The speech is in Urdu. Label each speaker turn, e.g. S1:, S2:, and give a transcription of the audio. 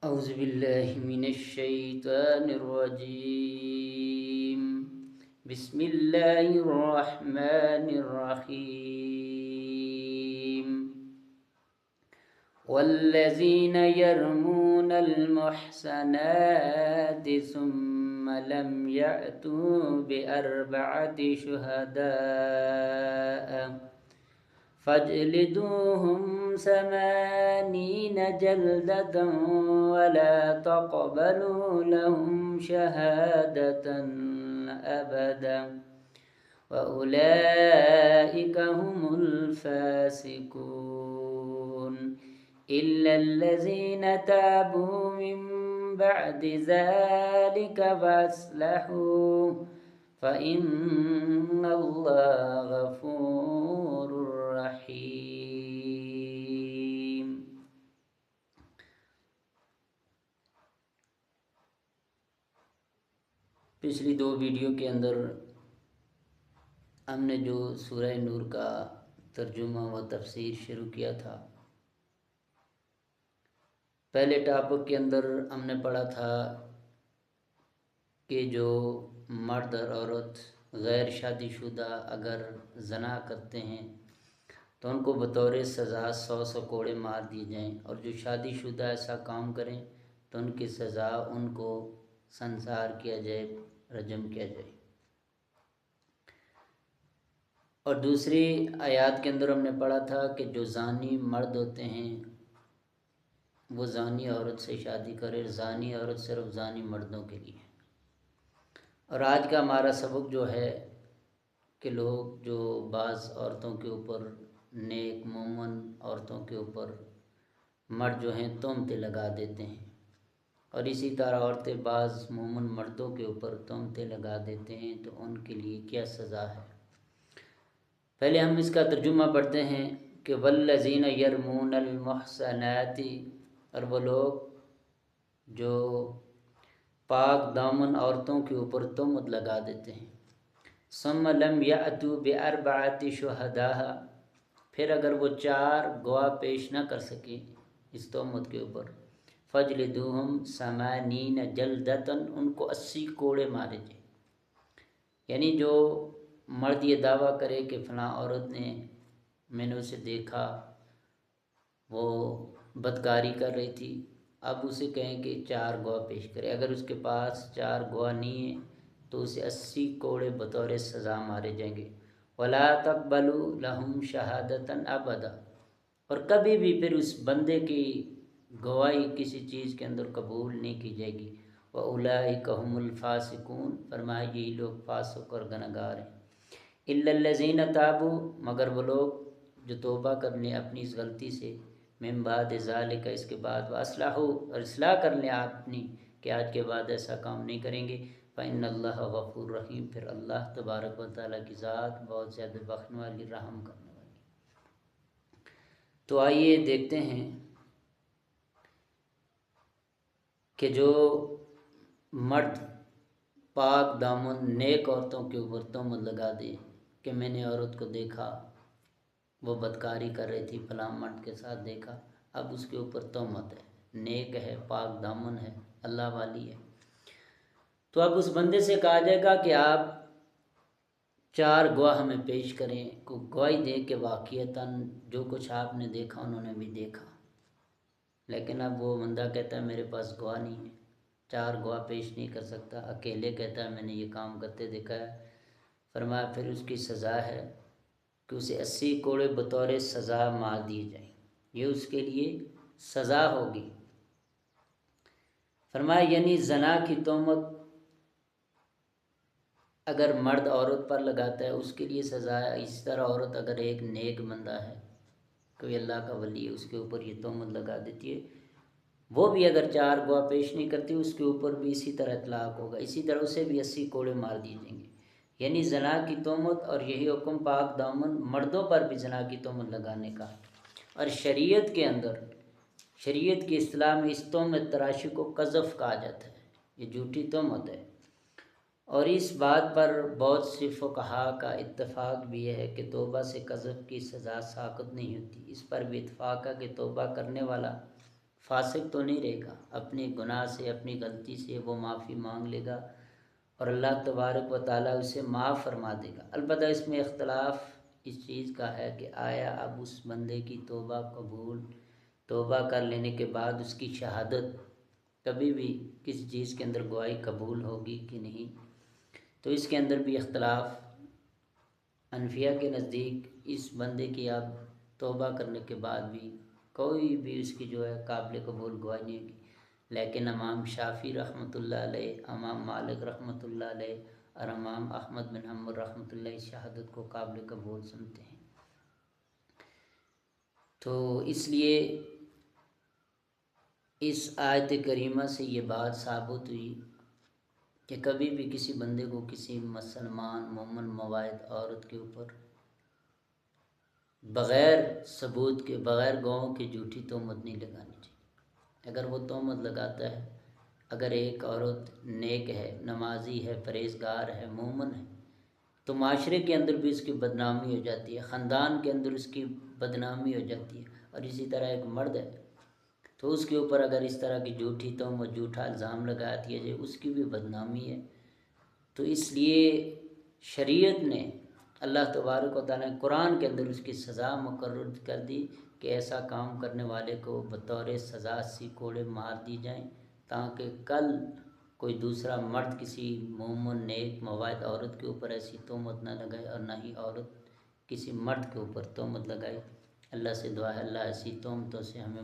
S1: أعوذ بالله من الشيطان الرجيم. بسم الله الرحمن الرحيم. والذين يرمون المحسنات ثم لم يأتوا بأربعة شهداء فاجلدوهم 80 جلدة ولا تقبلوا لهم شهادة أبدا وأولئك هم الفاسقون إلا الذين تابوا من بعد ذلك فأصلحوا فإن الله غفور رحیم. پچھلی دو ویڈیو کے اندر ہم نے جو سورہ نور کا ترجمہ و تفسیر شروع کیا تھا، پہلے ٹاپک کے اندر ہم نے پڑھا تھا کہ جو مرد اور عورت غیر شادی شدہ اگر زنا کرتے ہیں تو ان کو بطور سزا 100 کوڑے مار دیے جائیں، اور جو شادی شدہ ایسا کام کریں تو ان کی سزا ان کو سنسار کیا جائے، رجم کیا جائے. اور دوسری آیات کے اندر ہم نے پڑھا تھا کہ جو زانی مرد ہوتے ہیں وہ زانی عورت سے شادی کرے، زانی عورت صرف زانی مردوں کے لیے. اور آج کا ہمارا سبق جو ہے کہ لوگ جو بعض عورتوں کے اوپر، نیک مومن عورتوں کے اوپر مرد جو ہیں تہمتیں لگا دیتے ہیں، اور اسی طرح عورتیں بعض مومن مردوں کے اوپر تہمتیں لگا دیتے ہیں، تو ان کے لیے کیا سزا ہے. پہلے ہم اس کا ترجمہ پڑھتے ہیں کہ والذین یرمون المحصنات، اور وہ لوگ جو پاک دامن عورتوں کے اوپر تہمت لگا دیتے ہیں. ثم لم یأتوا بأربعۃ شہداء، پھر اگر وہ 4 گواہ پیش نہ کر سکیں اس تہمت کے اوپر، فجلدوہم 80 جلدۃ، ان کو 80 کوڑے مارے جائیں. یعنی جو مرد یہ دعویٰ کرے کہ فلاں عورت نے، میں نے اسے دیکھا وہ بدکاری کر رہی تھی، اب اسے کہیں کہ 4 گواہ پیش کرے. اگر اس کے پاس 4 گواہ نہیں ہیں تو اسے 80 کوڑے بطور سزا مارے جائیں گے. ولا تقبلوا لهم شہادۃ ابدا، اور کبھی بھی پھر اس بندے کی گواہی کسی چیز کے اندر قبول نہیں کی جائے گی. وَأُولَئِكَ هُمُ الْفَاسِقُونَ، فرمایا یہی لوگ فاسق اور گنہگار ہیں. إِلَّا الَّذِينَ تَابُوا، مگر وہ لوگ جو توبہ کر لیں اپنی اس غلطی سے، من بعد ذالک، اس کے بعد، وَأَصْلَحُوا، اور اصلاح کر لیں اپنی کہ آج کے بعد ایسا کام نہیں کریں گے. فَإِنَّ اللَّهَ غَفُورٌ رَحِيمٌ، پھر اللہ تبارک و تعالیٰ کی ذات بہت زیادہ بخشنے والی، رحم کرنے والی. تو آئیے دیکھتے ہیں کہ جو مرد پاک دامن نیک عورتوں کے اوپر تہمت لگا دے کہ میں نے عورت کو دیکھا وہ بدکاری کر رہی تھی، فلاں مرد کے ساتھ دیکھا، اب اس کے اوپر تہمت ہے، نیک ہے، پاک دامن ہے، اللہ والی ہے، تو اب اس بندے سے کہا جائے گا کہ آپ 4 گواہ ہمیں پیش کریں، کو گواہی دے کہ واقعتاً جو کچھ آپ نے دیکھا انہوں نے بھی دیکھا. لیکن اب وہ بندہ کہتا ہے میرے پاس گواہ نہیں ہے، 4 گواہ پیش نہیں کر سکتا، اکیلے کہتا ہے میں نے یہ کام کرتے دیکھا ہے. فرمایا پھر اس کی سزا ہے کہ اسے 80 کوڑے بطور سزا مار دیے جائیں، یہ اس کے لیے سزا ہوگی. فرمایا یعنی زنا کی تہمت اگر مرد عورت پر لگاتا ہے اس کے لیے سزا ہے. اسی طرح عورت اگر ایک نیک بندہ ہے، کوئی اللہ کا ولی ہے، اس کے اوپر یہ تہمت لگا دیتی ہے، وہ بھی اگر 4 گواہ پیش نہیں کرتی اس کے اوپر بھی اسی طرح اطلاق ہوگا، اسی طرح اسے بھی 80 کوڑے مار دیے جائیں گے. یعنی زنا کی تہمت، اور یہی حکم پاک دامن مردوں پر بھی زنا کی تہمت لگانے کا. اور شریعت کے اندر، شریعت کی اصطلاح میں اس تہمت تراشی کو قذف کہا جاتا ہے، یہ جھوٹی تہمت ہے. اور اس بات پر بہت سے فقہا کا اتفاق بھی ہے کہ توبہ سے قذف کی سزا ساقط نہیں ہوتی. اس پر بھی اتفاق ہے کہ توبہ کرنے والا فاسق تو نہیں رہے گا، اپنے گناہ سے اپنی غلطی سے وہ معافی مانگ لے گا اور اللہ تبارک و تعالیٰ اسے معاف فرما دے گا۔ البتہ اس میں اختلاف اس چیز کا ہے کہ آیا اب اس بندے کی توبہ کر لینے کے بعد اس کی شہادت کبھی بھی کسی چیز کے اندر گواہی قبول ہوگی کہ نہیں، تو اس کے اندر بھی اختلاف۔ حنفیہ کے نزدیک اس بندے کی اب توبہ کرنے کے بعد بھی کوئی بھی اس کی جو ہے قابل قبول گواہی نہیں ہوگی، لیکن امام شافعی رحمۃ اللہ علیہ، امام مالک رحمۃ اللہ علیہ اور امام احمد بن حنبل رحمۃ اللہ اس شہادت کو قابل قبول سمجھتے ہیں۔ تو اس لیے اس آیت کریمہ سے یہ بات ثابت ہوئی کہ کبھی بھی کسی بندے کو کسی مسلمان مومن مواعد عورت کے اوپر بغیر ثبوت کے، بغیر گواہوں کی جھوٹی تہمت نہیں لگانی چاہیے۔ اگر وہ تہمت لگاتا ہے، اگر ایک عورت نیک ہے، نمازی ہے، پرہیزگار ہے، مومن ہے، تو معاشرے کے اندر بھی اس کی بدنامی ہو جاتی ہے، خاندان کے اندر اس کی بدنامی ہو جاتی ہے، اور اسی طرح ایک مرد ہے تو اس کے اوپر اگر اس طرح کی جھوٹی تہمت، جھوٹا الزام لگا دیا جائے، اس کی بھی بدنامی ہے۔ تو اس لیے شریعت نے، اللہ تبارک و تعالیٰ نے قرآن کے اندر اس کی سزا مقرر کر دی کہ ایسا کام کرنے والے کو بطور سزا 80 کوڑے مار دی جائیں، تاکہ کل کوئی دوسرا مرد کسی مومن نیک مواعد عورت کے اوپر ایسی تہمت نہ لگائے، اور نہ ہی عورت کسی مرد کے اوپر تہمت لگائے۔ اللہ سے دعا ہے اللہ ایسی تہمتوں سے ہمیں